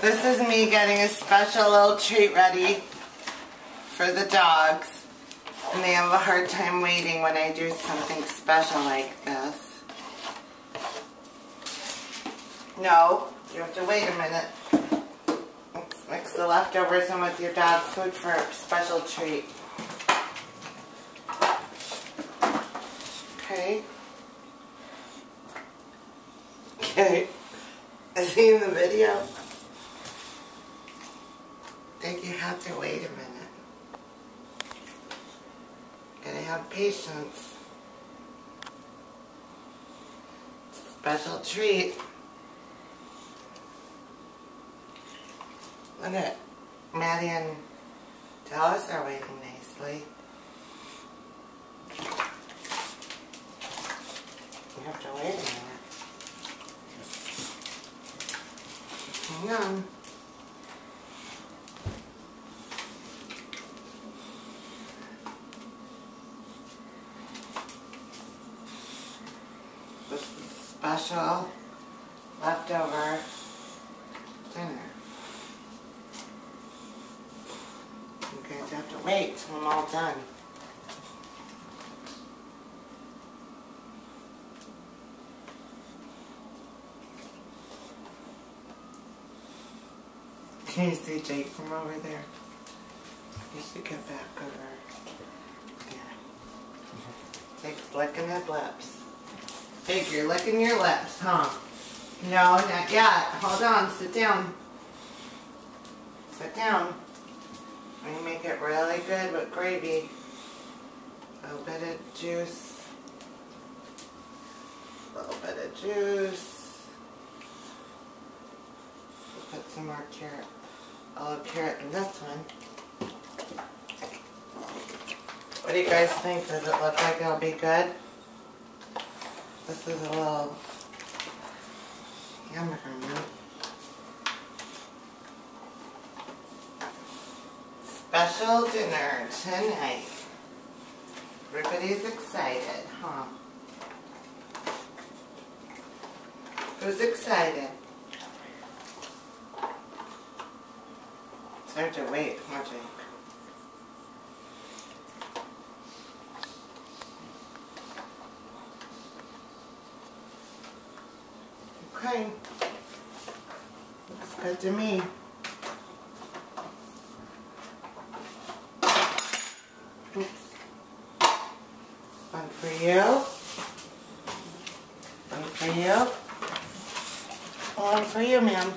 This is me getting a special little treat ready for the dogs. And they have a hard time waiting when I do something special like this. No, you have to wait a minute. Let's mix the leftovers in with your dog food for a special treat. Okay. Okay. Is he in the video? I think you have to wait a minute. Gotta have patience. It's a special treat. Look at Maddie and Dallas are waiting nicely. You have to wait a minute. Hang on. This is special leftover dinner. You guys have to wait till I'm all done. Can you see Jake from over there? You should get back over. Yeah. Jake's licking his lips. Jake, you're licking your lips, huh? No, not yet. Hold on. Sit down. Sit down. I'm going to make it really good with gravy. A little bit of juice. A little bit of juice. We'll put some more carrot. Olive carrot in this one. What do you guys think? Does it look like it'll be good? This is a little yummy for me. Special dinner tonight. Everybody's excited, huh? Who's excited? It's hard to wait, huh, Jake? Okay. Looks good to me. Oops. One for you. One for you. One for you, ma'am.